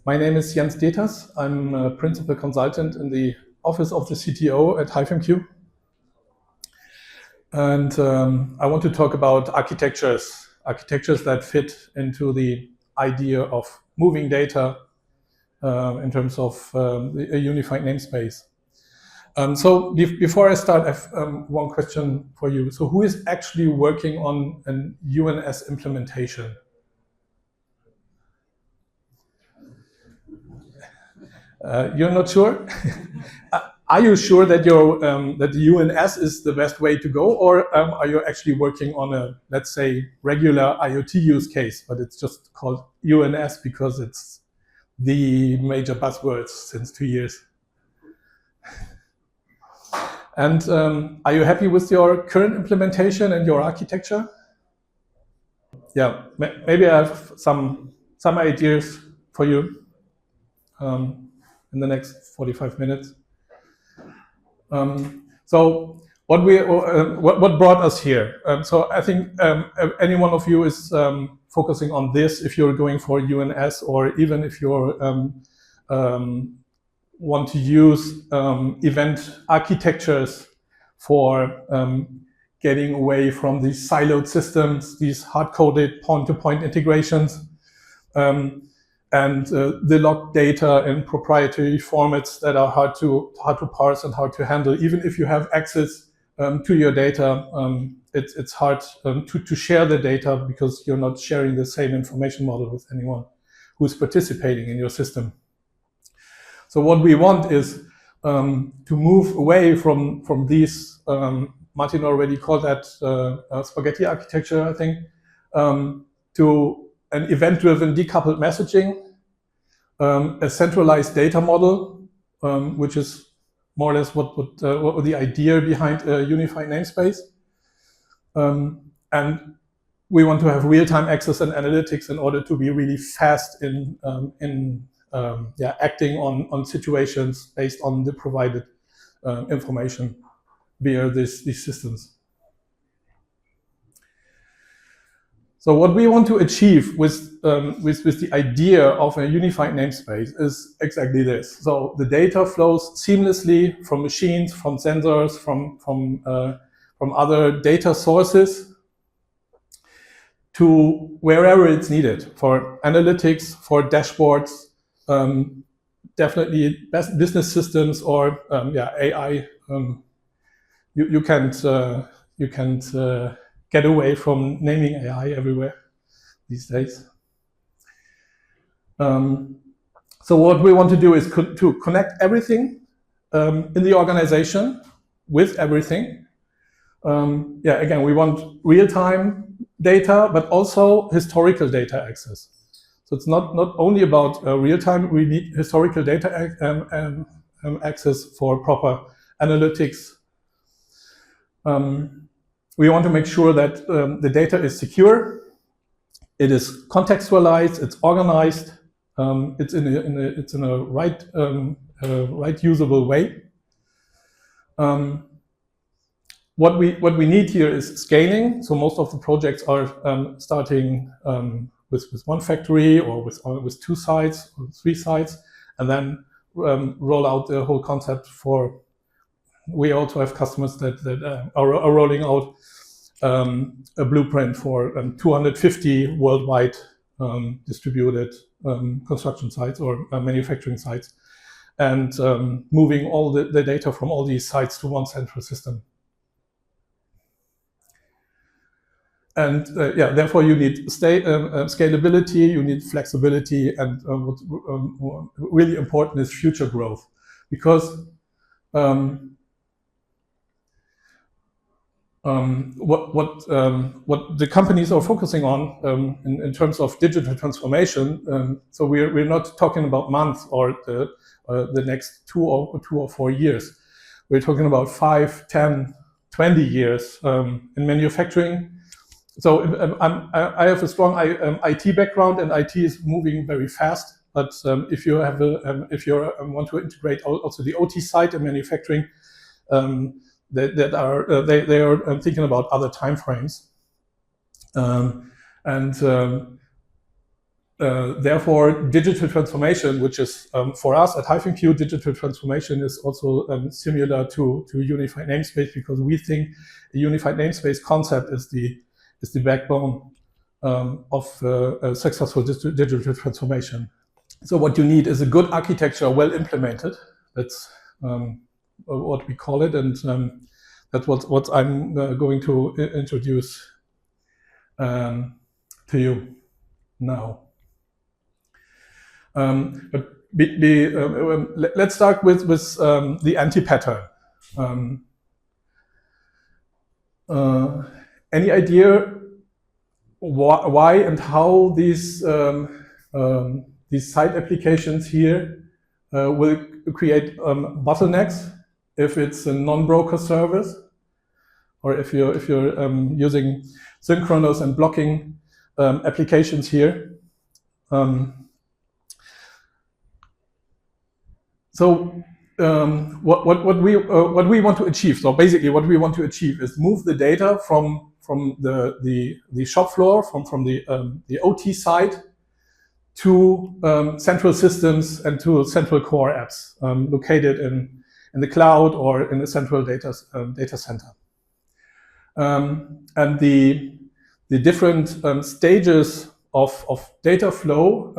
My name is Jens Deters. I'm a principal consultant in the office of the CTO at HiveMQ. And I want to talk about architectures that fit into the idea of moving data in terms of a unified namespace. So before I start, I have one question for you. So who is actually working on an UNS implementation? You're not sure? Are you sure that that the UNS is the best way to go, or are you actually working on a, let's say, regular IoT use case, but it's just called UNS because it's the major buzzwords since 2 years? And are you happy with your current implementation and your architecture? Yeah, maybe I have some ideas for you in the next 45 minutes. So what brought us here? So I think any one of you is focusing on this if you're going for UNS, or even if you're want to use event architectures for getting away from these siloed systems, these hard-coded point-to-point integrations, and the logged data in proprietary formats that are hard to parse and hard to handle. Even if you have access to your data, it's hard to share the data because you're not sharing the same information model with anyone who's participating in your system. So what we want is to move away from these, Martin already called that spaghetti architecture, I think, to an event-driven decoupled messaging, a centralized data model, which is more or less what the idea behind a unified namespace. And we want to have real-time access and analytics in order to be really fast in acting on situations based on the provided information via these systems. So what we want to achieve with the idea of a unified namespace is exactly this. So the data flows seamlessly from machines, from sensors, from other data sources to wherever it's needed for analytics, for dashboards, definitely business systems, or AI. You can't get away from naming AI everywhere these days. So what we want to do is to connect everything in the organization with everything. Again, we want real-time data, but also historical data access. So it's not only about real-time, we need historical data access for proper analytics. We want to make sure that the data is secure, it is contextualized, it's organized, it's in a right usable way. What we need here is scaling. So most of the projects are starting with one factory, or with 2 sites or 3 sites, and then roll out the whole concept for. We also have customers that are rolling out a blueprint for 250 worldwide distributed construction sites or manufacturing sites, and moving all the data from all these sites to one central system. And therefore you need scalability, you need flexibility, and what's really important is future growth, because what the companies are focusing on in terms of digital transformation. So we're not talking about months or the next 2 or 4 years. We're talking about 5, 10, 20 years in manufacturing. So I have a strong IT background, and IT is moving very fast. But if you want to integrate also the OT side in manufacturing, they are thinking about other timeframes, and therefore, digital transformation, which is for us at HiveMQ, digital transformation is also similar to unified namespace, because we think a unified namespace concept is the backbone of a successful digital transformation. So what you need is a good architecture, well implemented. That's what we call it, and that's what I'm going to introduce to you now. But let's start with the anti-pattern. Any idea why and how these side applications here will create bottlenecks if it's a non-broker service, or if you're using synchronous and blocking applications here? So what we want to achieve. So basically, what we want to achieve is move the data from the shop floor, from the OT side, to central systems and to central core apps located in the cloud or in a central data center. And the different stages of data flow,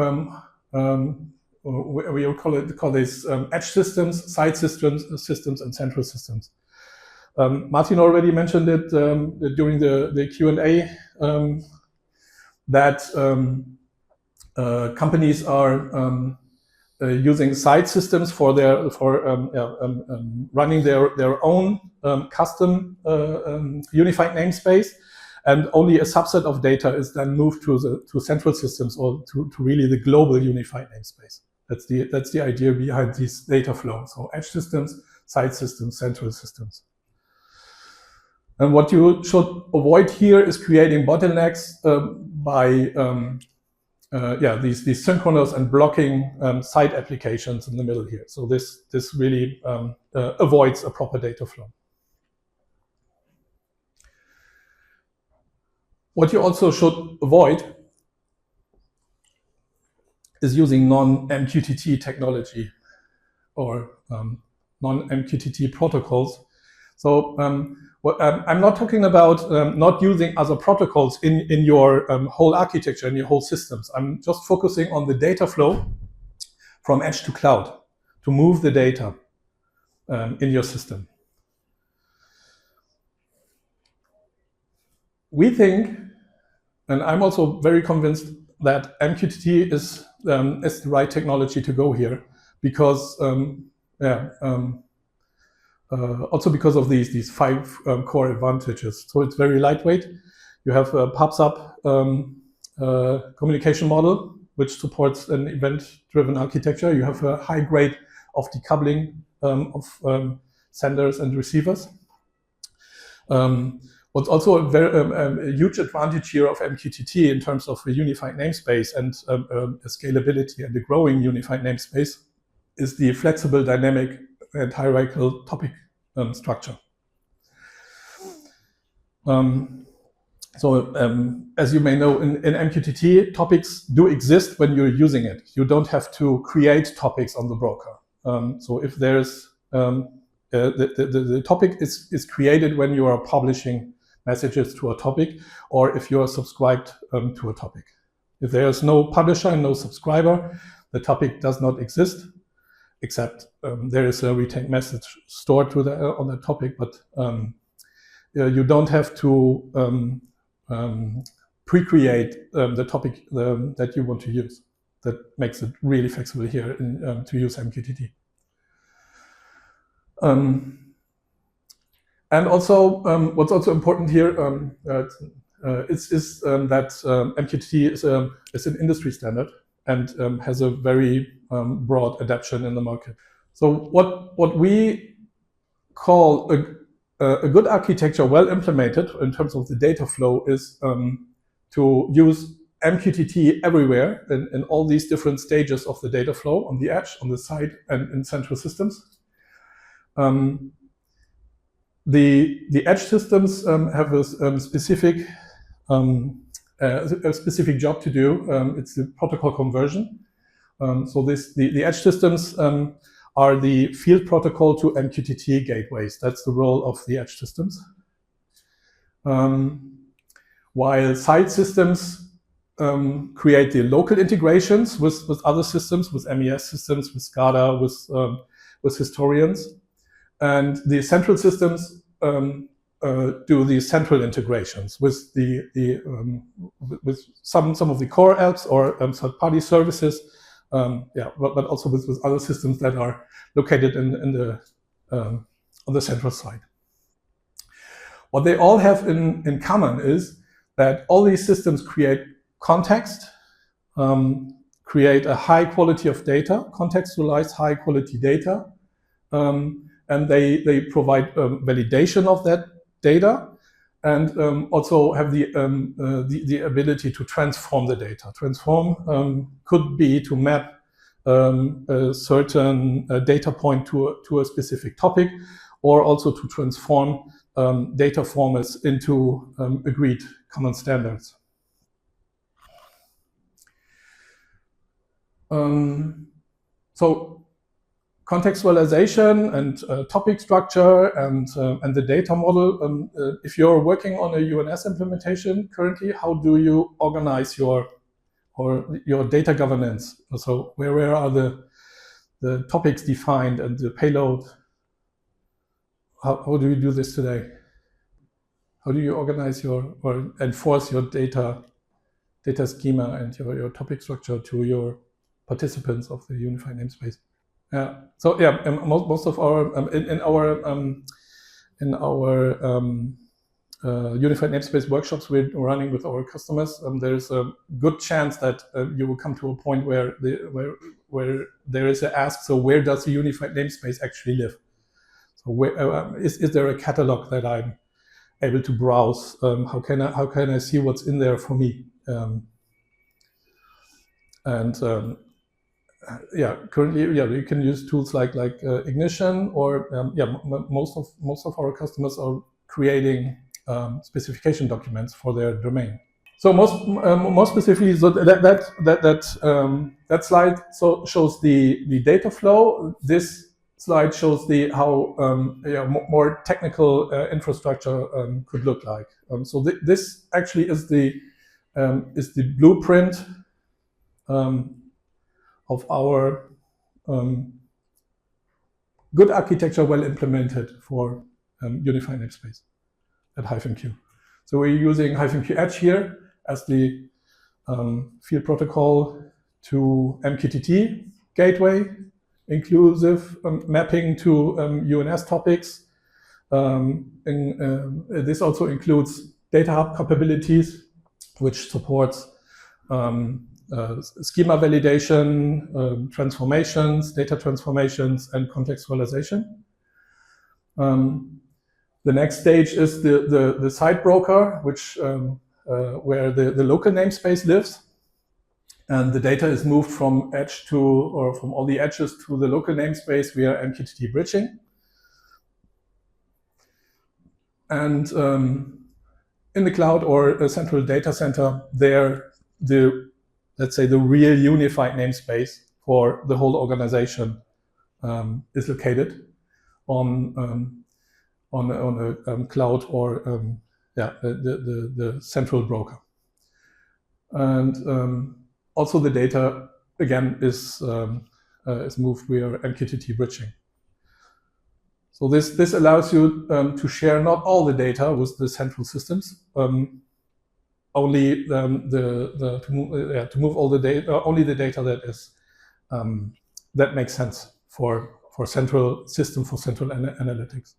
we call these edge systems, side systems, and central systems. Martin already mentioned it during the Q&A, that companies are using side systems for running their own custom unified namespace, and only a subset of data is then moved to central systems, or to really the global unified namespace. That's the idea behind this data flow. So edge systems, side systems, central systems. And what you should avoid here is creating bottlenecks by these synchronous and blocking side applications in the middle here. So this really avoids a proper data flow. What you also should avoid is using non-MQTT technology or non-MQTT protocols. So I'm not talking about not using other protocols in your whole architecture, in your whole systems. I'm just focusing on the data flow from edge to cloud, to move the data in your system. We think, and I'm also very convinced, that MQTT is the right technology to go here, because also because of these 5 core advantages. So it's very lightweight. You have a PubSub communication model, which supports an event-driven architecture. You have a high grade of decoupling of senders and receivers. What's also a huge advantage here of MQTT in terms of a unified namespace and a scalability and a growing unified namespace is the flexible, dynamic, and hierarchical topic structure. As you may know, in MQTT, topics do exist when you're using it. You don't have to create topics on the broker. So if there's the topic is created when you are publishing messages to a topic, or if you are subscribed to a topic. If there is no publisher and no subscriber, the topic does not exist, except there is a retained message stored on the topic, but you don't have to pre-create the topic that you want to use. That makes it really flexible here to use MQTT. And also, what's also important here is that MQTT is an industry standard and has a very broad adoption in the market. So what we call a good architecture, well implemented in terms of the data flow, is to use MQTT everywhere in all these different stages of the data flow, on the edge, on the side, and in central systems. The edge systems have a specific a specific job to do. It's the protocol conversion. So the edge systems are the field protocol to MQTT gateways. That's the role of the edge systems. While side systems create the local integrations with other systems, with MES systems, with SCADA, with historians, and the central systems do the central integrations with with some of the core apps or third-party services, but also with other systems that are located in the on the central side. What they all have in common is that all these systems create context, create a high quality of data, contextualized high quality data, and they provide validation of that data, and also have the ability to transform the data. Transform could be to map a certain data point to a specific topic, or also to transform data formats into agreed common standards. So contextualization and topic structure and the data model. If you're working on a UNS implementation currently, how do you organize your data governance? So where are the topics defined and the payload? How do you do this today? How do you organize or enforce your data schema and your topic structure to your participants of the Unified Namespace? Yeah. So yeah, most of our in our Unified Namespace workshops we're running with our customers, there's a good chance that you will come to a point where there is an ask. So where does the Unified Namespace actually live? So where is there a catalog that I'm able to browse? How can I see what's in there for me? Currently, you can use tools like Ignition, or most of our customers are creating specification documents for their domain. So more specifically, so that slide shows the data flow. This slide shows how more technical infrastructure could look like. So this actually is the blueprint of our good architecture, well implemented for Unified Namespace at HiveMQ. So we're using HiveMQ Edge here as the field protocol to MQTT gateway, inclusive mapping to UNS topics. This also includes Data Hub capabilities, which supports schema validation, transformations, data transformations, and contextualization. The next stage is the site broker, which where the local namespace lives, and the data is moved from edge to, or from all the edges to the local namespace via MQTT bridging. And in the cloud or a central data center, there let's say the real unified namespace for the whole organization is located on a cloud or the central broker. And also the data again is moved via MQTT bridging. So this allows you to share not all the data with the central systems, only to move all the data, only the data that is that makes sense for central system, for central analytics.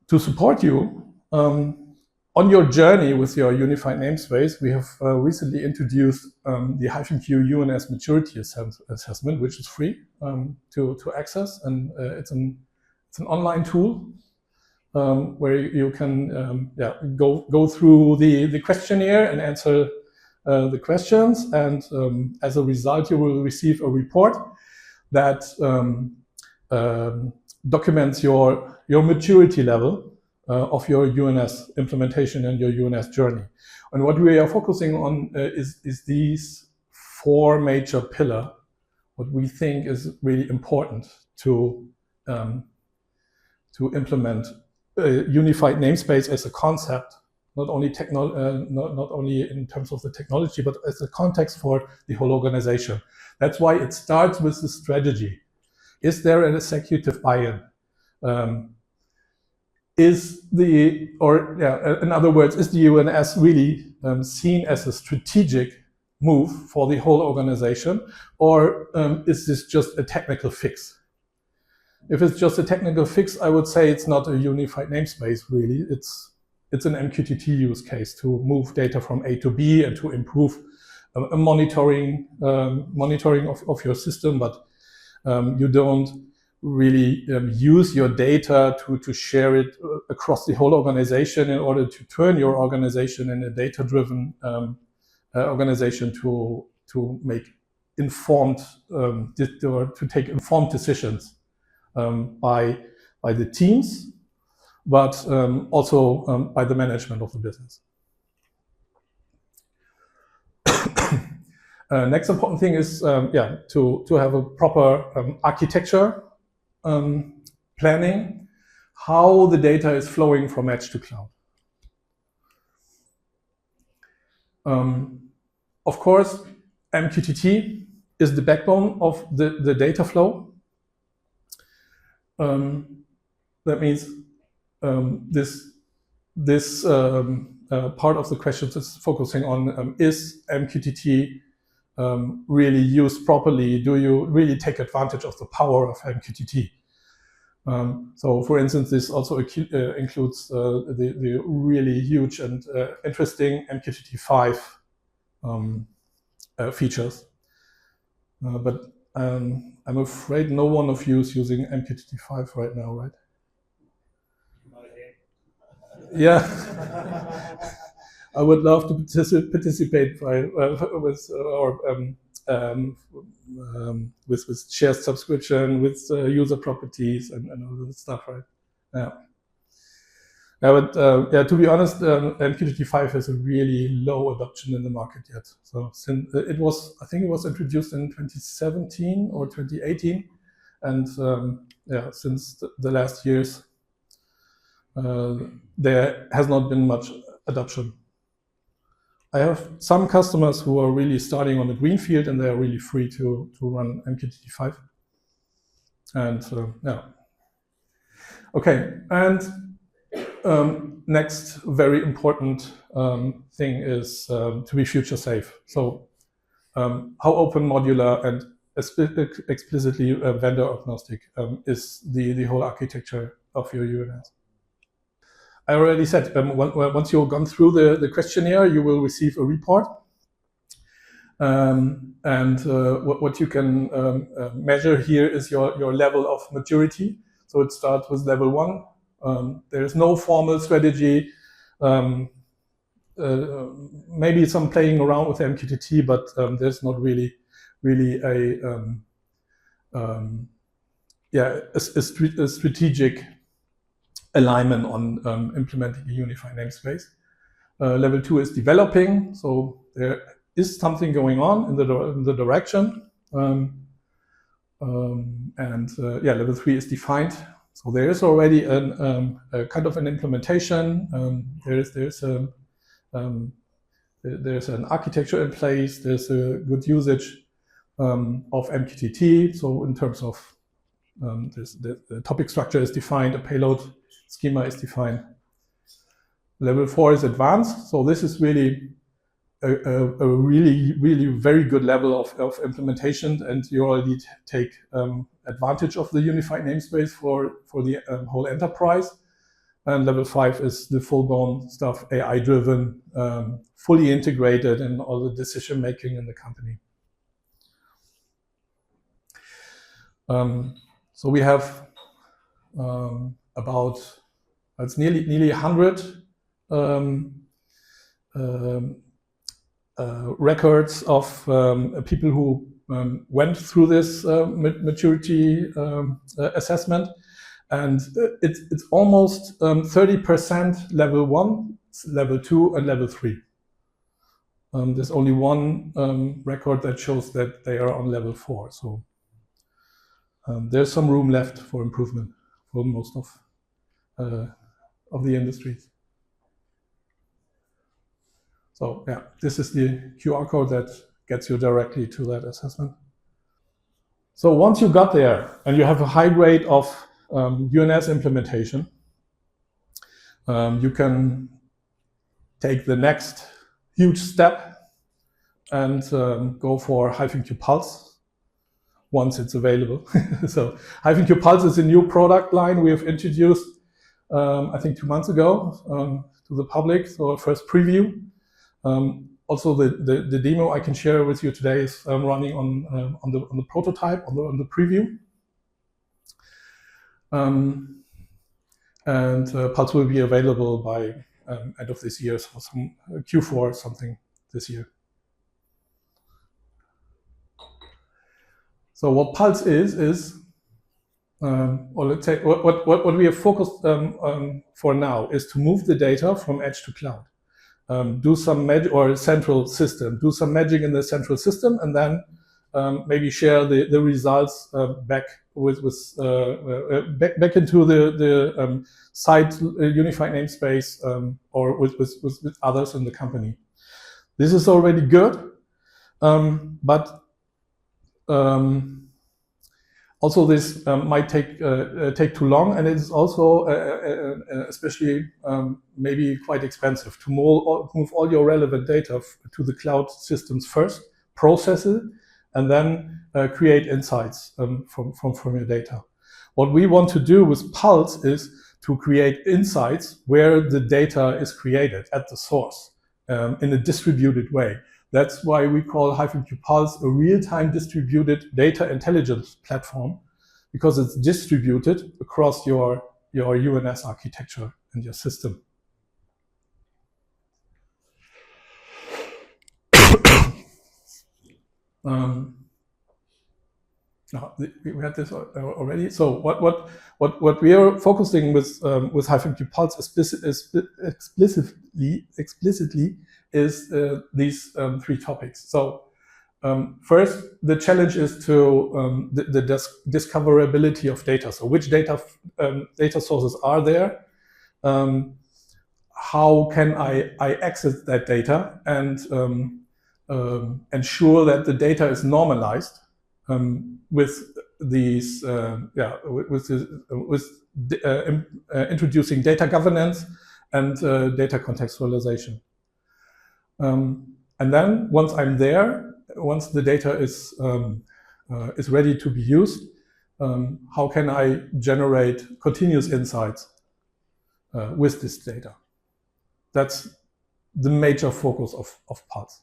To support you on your journey with your Unified Namespace, we have recently introduced the HiveMQ UNS Maturity Assessment, which is free to access, and it's an online tool where you can go through the questionnaire and answer the questions, and as a result, you will receive a report that documents your maturity level of your UNS implementation and your UNS journey. And what we are focusing on is these 4 major pillars, what we think is really important to implement a unified namespace as a concept, not only in terms of the technology, but as a context for the whole organization. That's why it starts with the strategy. Is there an executive buy-in? In other words, is the UNS really seen as a strategic move for the whole organization, or is this just a technical fix? If it's just a technical fix, I would say it's not a unified namespace, really. It's an MQTT use case to move data from A to B and to improve monitoring of your system, but you don't really use your data to share it across the whole organization in order to turn your organization in a data-driven organization to make informed or to take informed decisions by the teams, but also by the management of the business. Next important thing is to have a proper architecture planning, how the data is flowing from edge to cloud. Of course, MQTT is the backbone of the data flow. That means this part of the questions is focusing on is MQTT really used properly? Do you really take advantage of the power of MQTT? So, for instance, this also includes the really huge and interesting MQTT 5 features. But I'm afraid no one of you is using MQTT 5 right now, right? Yeah. I would love to participate with shared subscription, with user properties, and all that stuff, right? Yeah. But to be honest, MQTT 5 has a really low adoption in the market yet. So since I think it was introduced in 2017 or 2018, and since the last years, there has not been much adoption. I have some customers who are really starting on the greenfield, and they are really free to run MQTT 5. And okay, and next very important thing is to be future safe. So how open, modular, and explicitly vendor agnostic is the whole architecture of your UNS. I already said, once you've gone through the questionnaire, you will receive a report. What you can measure here is your level of maturity. So it starts with level 1. There is no formal strategy. Maybe some playing around with MQTT, but there's not really a strategic alignment on implementing a unified namespace. Level 2 is developing, so there is something going on in the direction. Level 3 is defined. So there is already a kind of an implementation. There's an architecture in place. There's a good usage of MQTT. So in terms of the topic structure is defined, a payload schema is defined. Level 4 is advanced. So this is really a really very good level of implementation, and you already take advantage of the unified namespace for the whole enterprise. And level 5 is the full-blown stuff, AI-driven, fully integrated in all the decision-making in the company. So we have about, it's nearly 100 records of people who went through this maturity assessment. And it's almost 30% level 1, level 2, and level 3. There's only one record that shows that they are on level 4. So there's some room left for improvement for most of the industries. So yeah, this is the QR code that gets you directly to that assessment. So once you got there and you have a high grade of UNS implementation, you can take the next huge step and go for HiveMQ Pulse once it's available. So HiveMQ Pulse is a new product line we have introduced, I think 2 months ago to the public, so a first preview. Also, the demo I can share with you today is running on the prototype, on the preview. And Pulse will be available by end of this year, so some Q4 something this year. So what Pulse is, or let's say what we have focused for now is to move the data from edge to cloud. Do some magic, or central system, do some magic in the central system, and then maybe share the results back back into the site unified namespace or with others in the company. This is already good, but also this might take too long, and it's also especially maybe quite expensive to move all your relevant data to the cloud systems first, process it, and then create insights from your data. What we want to do with Pulse is to create insights where the data is created at the source in a distributed way. That's why we call HiveMQ Pulse a real-time distributed data intelligence platform, because it's distributed across your UNS architecture and your system. We had this already. So what we are focusing with HiveMQ Pulse explicitly is these 3 topics. So first, the challenge is to the discoverability of data. So which data sources are there? How can I access that data and ensure that the data is normalized with these, introducing data governance and data contextualization. And then once I'm there, once the data is ready to be used, how can I generate continuous insights with this data? That's the major focus of Pulse.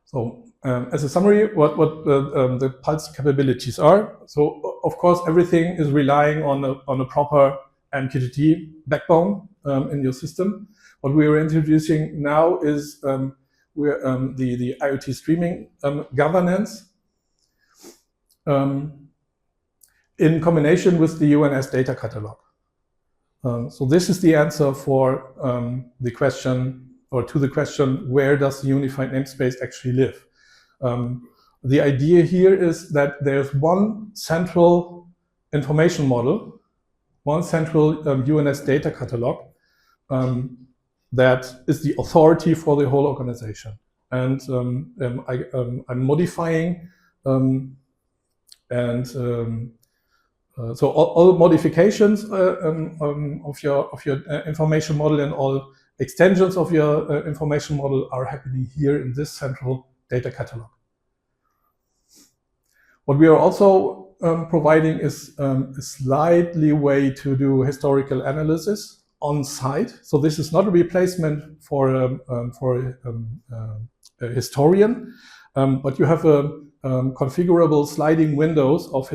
So as a summary, what the Pulse capabilities are. So of course, everything is relying on a proper MQTT backbone in your system. What we are introducing now is the IoT streaming governance in combination with the UNS data catalog. So this is the answer for the question, or to the question, where does the unified namespace actually live? The idea here is that there's one central information model, one central UNS data catalog that is the authority for the whole organization. And I'm modifying so all modifications of your information model and all extensions of your information model are happening here in this central data catalog. What we are also providing is a slightly way to do historical analysis on site. So this is not a replacement for a historian, but you have a configurable sliding window of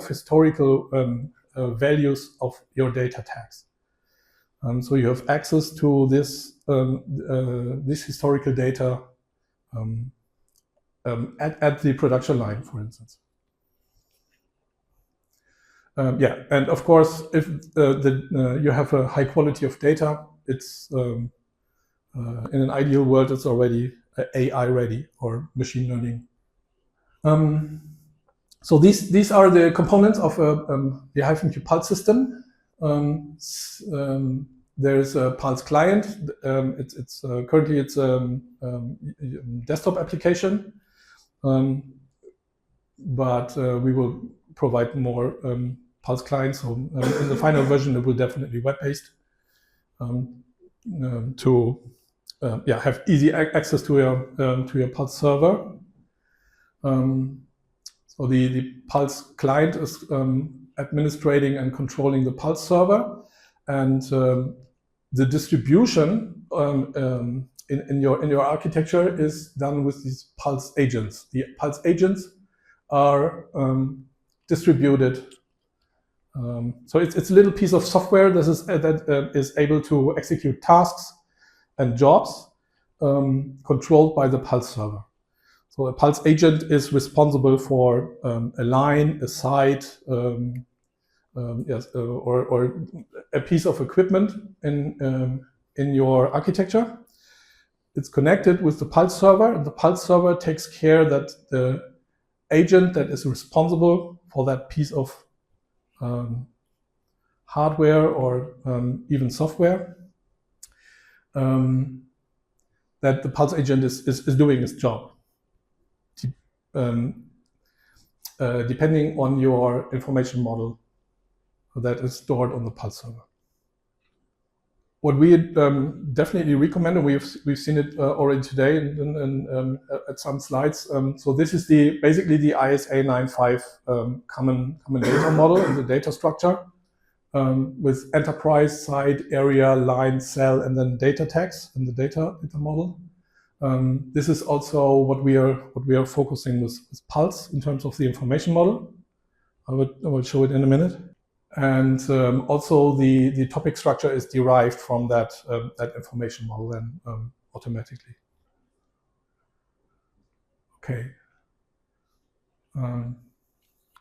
historical values of your data tags. So you have access to this historical data at the production line, for instance. Yeah, and of course, if you have a high quality of data, it's in an ideal world, it's already AI ready or machine learning. So these are the components of the HiveMQ Pulse system. There's a Pulse client. It's currently it's a desktop application, but we will provide more Pulse clients. So in the final version, it will definitely be web-based to have easy access to your Pulse server. So the Pulse client is administrating and controlling the Pulse server, and the distribution in your architecture is done with these Pulse agents. The Pulse agents are distributed. So it's a little piece of software that is able to execute tasks and jobs controlled by the Pulse server. So a Pulse agent is responsible for a line, a site, or a piece of equipment in your architecture. It's connected with the Pulse server, and the Pulse server takes care that the agent that is responsible for that piece of hardware or even software, that the Pulse agent is doing its job. Depending on your information model that is stored on the Pulse server. What we definitely recommend, and we've seen it already today at some slides. So this is basically the ISA 9.5 common data model and the data structure with enterprise, site, area, line, cell, and then data tags in the data model. This is also what we are focusing with Pulse in terms of the information model. I will show it in a minute. And also the topic structure is derived from that information model then automatically. Okay.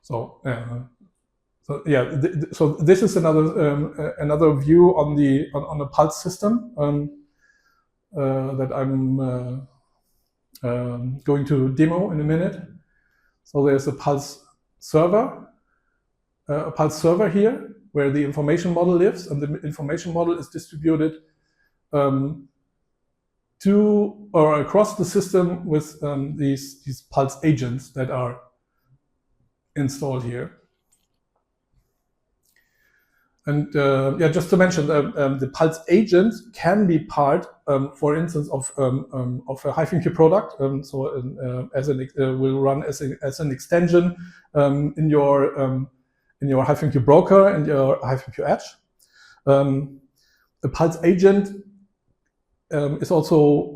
So this is another view on the Pulse system that I'm going to demo in a minute. So there's a Pulse server. A Pulse server here, where the information model lives, and the information model is distributed to or across the system with these Pulse agents that are installed here. And just to mention, the Pulse agent can be part, for instance, of a HiveMQ product. Will run as an extension in your HiveMQ broker and your HiveMQ Edge. The Pulse agent is also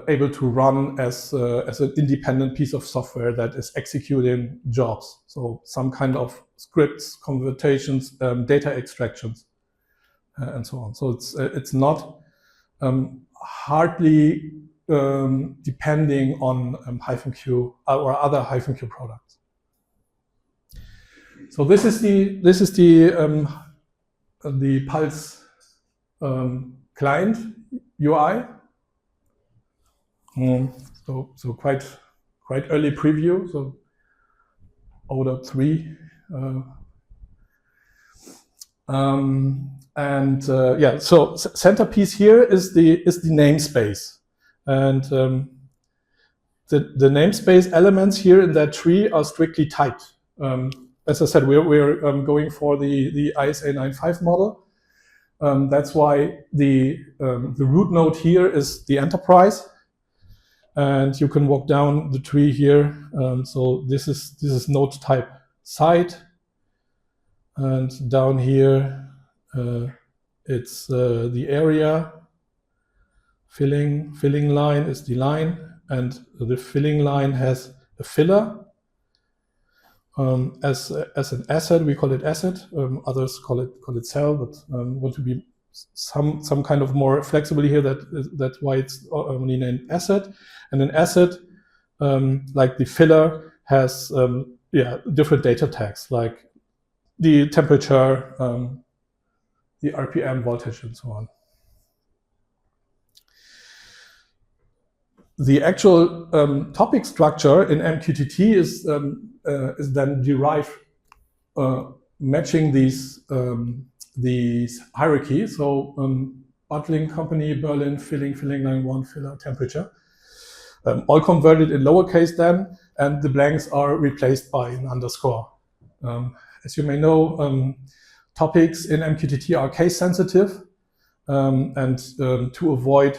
able to run as an independent piece of software that is executing jobs. So some kind of scripts, conversations, data extractions, and so on. So it's not hardly depending on HiveMQ or other HiveMQ products. So this is the Pulse client UI. So quite early preview. So ODOT3. So centerpiece here is the namespace, and the namespace elements here in that tree are strictly typed. As I said, we're going for the ISA 9.5 model. That's why the root node here is the enterprise, and you can walk down the tree here. So this is node type site, and down here it's the area. Filling line is the line, and the filling line has a filler. As an asset, we call it asset. Others call it cell, but want to be some kind of more flexibility here. That's why it's only named asset. And an asset, like the filler, has different data tags like the temperature, the RPM, voltage, and so on. The actual topic structure in MQTT is then derived matching these hierarchies. So bottling company, Berlin, filling line 1, filler, temperature. All converted in lowercase then, and the blanks are replaced by an underscore. As you may know, topics in MQTT are case sensitive, and to avoid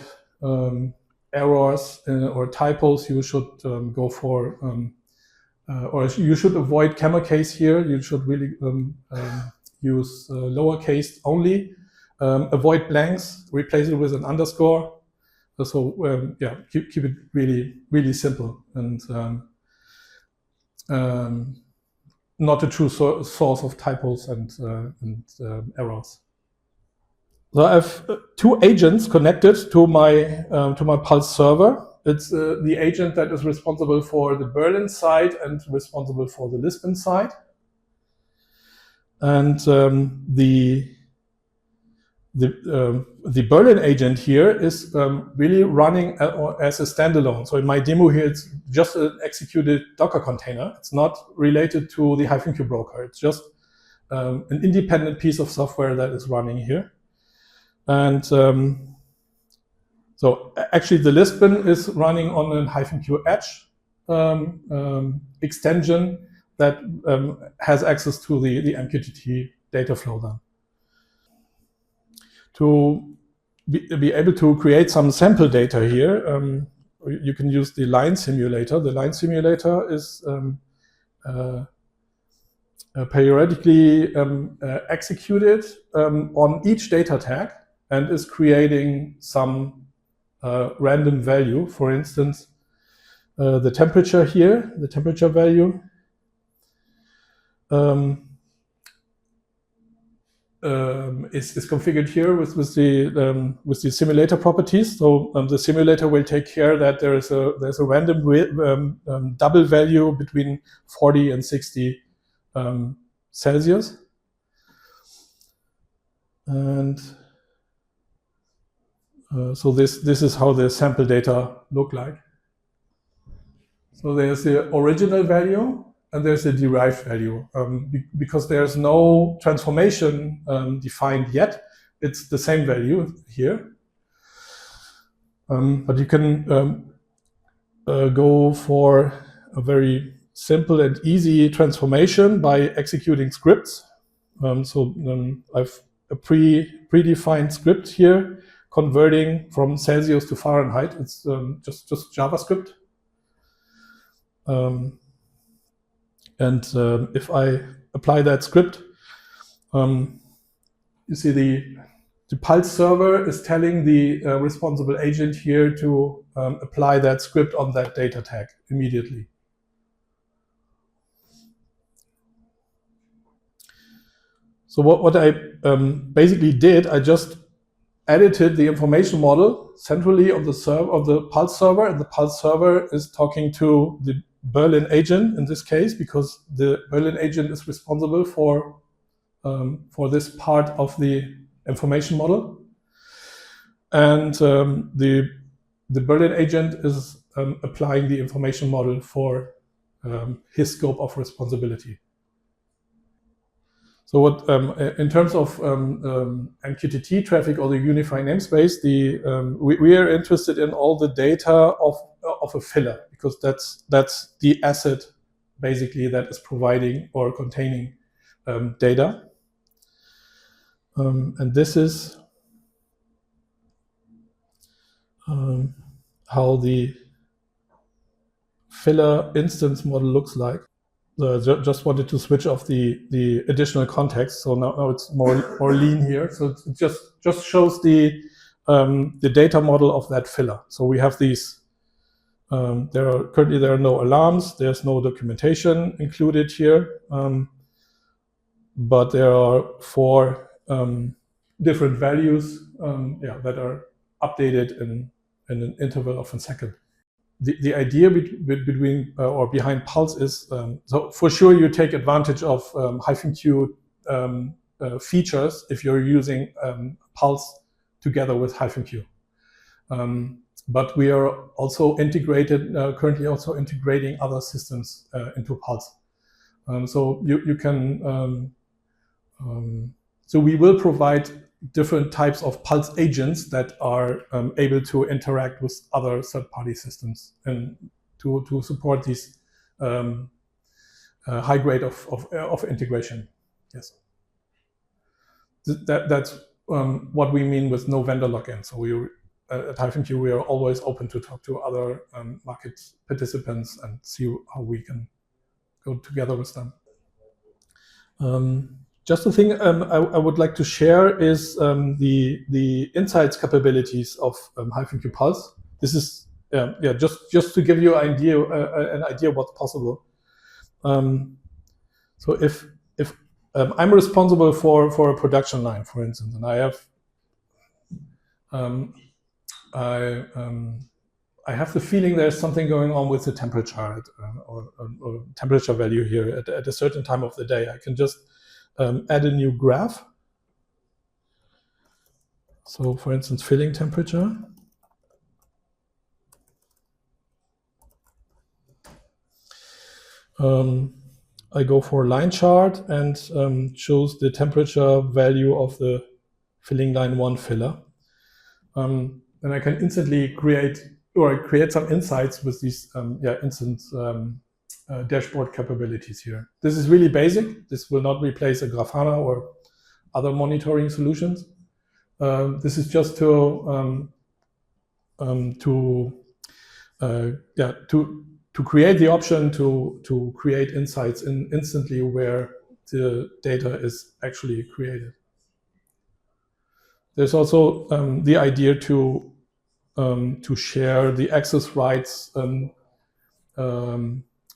errors or typos, you should go for, or you should avoid camel case here. You should really use lowercase only. Avoid blanks, replace it with an underscore. So yeah, keep it really simple and not a true source of typos and errors. So I have two agents connected to my Pulse server. It's the agent that is responsible for the Berlin side and responsible for the Lisbon side. And the Berlin agent here is really running as a standalone. So in my demo here, it's just an executed Docker container. It's not related to the HiveMQ broker. It's just an independent piece of software that is running here. And so actually the Lisbon is running on a HiveMQ Edge extension that has access to the MQTT data flow then. To be able to create some sample data here, you can use the line simulator. The line simulator is periodically executed on each data tag and is creating some random value. For instance, the temperature here, the temperature value, is configured here with the simulator properties. So the simulator will take care that there's a random double value between 40 and 60 Celsius. And so this is how the sample data look like. So there's the original value and there's the derived value. Because there's no transformation defined yet, it's the same value here. But you can go for a very simple and easy transformation by executing scripts. I've a predefined script here converting from Celsius to Fahrenheit. It's just JavaScript. If I apply that script, you see the Pulse server is telling the responsible agent here to apply that script on that data tag immediately. So what I basically did, I just edited the information model centrally on the Pulse server, and the Pulse server is talking to the Berlin agent in this case, because the Berlin agent is responsible for this part of the information model, and the Berlin agent is applying the information model for his scope of responsibility. So what in terms of MQTT traffic or the Unified Namespace, we are interested in all the data of a filler, because that's the asset basically that is providing or containing data. And this is how the filler instance model looks like. So I just wanted to switch off the additional context. So now it's more lean here. So it just shows the data model of that filler. So we have these. Currently there are no alarms. There's no documentation included here, but there are 4 different values that are updated in an interval of a second. The idea between or behind Pulse is, so for sure you take advantage of HiveMQ features if you're using Pulse together with HiveMQ. But we are also integrated, currently also integrating other systems into Pulse. So you can, so we will provide different types of Pulse agents that are able to interact with other third-party systems and to support these high grade of integration. Yes, that's what we mean with no vendor lock-in. So we at HiveMQ we are always open to talk to other market participants and see how we can go together with them. Just a thing I would like to share is the insights capabilities of HiveMQ Pulse. This is just to give you an idea what's possible. So if I'm responsible for a production line, for instance, and I have the feeling there's something going on with the temperature or temperature value here at a certain time of the day, I can just add a new graph. So for instance, filling temperature. I go for line chart and choose the temperature value of the filling line 1 filler. And I can instantly create some insights with these instant dashboard capabilities here. This is really basic. This will not replace a Grafana or other monitoring solutions. This is just to create the option to create insights instantly where the data is actually created. There's also the idea to share the access rights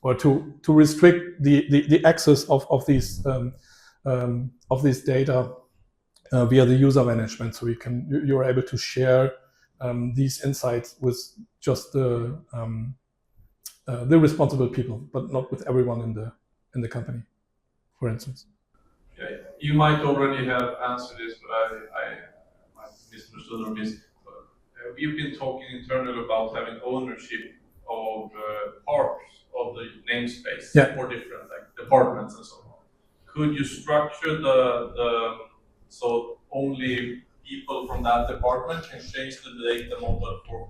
or to restrict the access of these data via the user management. So you're able to share these insights with just the responsible people, but not with everyone in the company, for instance. Okay. You might already have answered this, but I might misunderstood or missed. We've been talking internally about having ownership of parts of the namespace for different departments and so on. Could you structure so only people from that department can change the data model for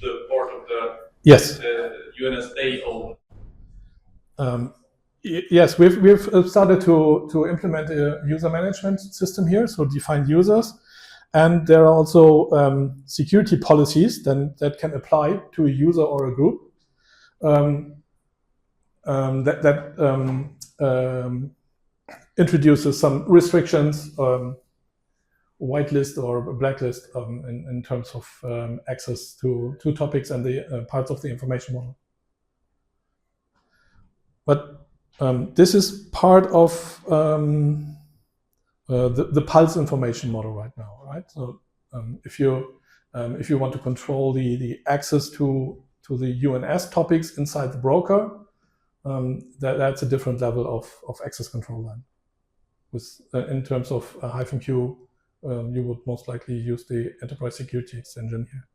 the part of the UNS they own? Yes, we've started to implement a user management system here, so defined users, and there are also security policies that can apply to a user or a group that introduces some restrictions, whitelist or blacklist in terms of access to topics and the parts of the information model. But this is part of the Pulse information model right now, right? So if you want to control the access to the UNS topics inside the broker, that's a different level of access control then. With in terms of HiveMQ, you would most likely use the enterprise security extension here.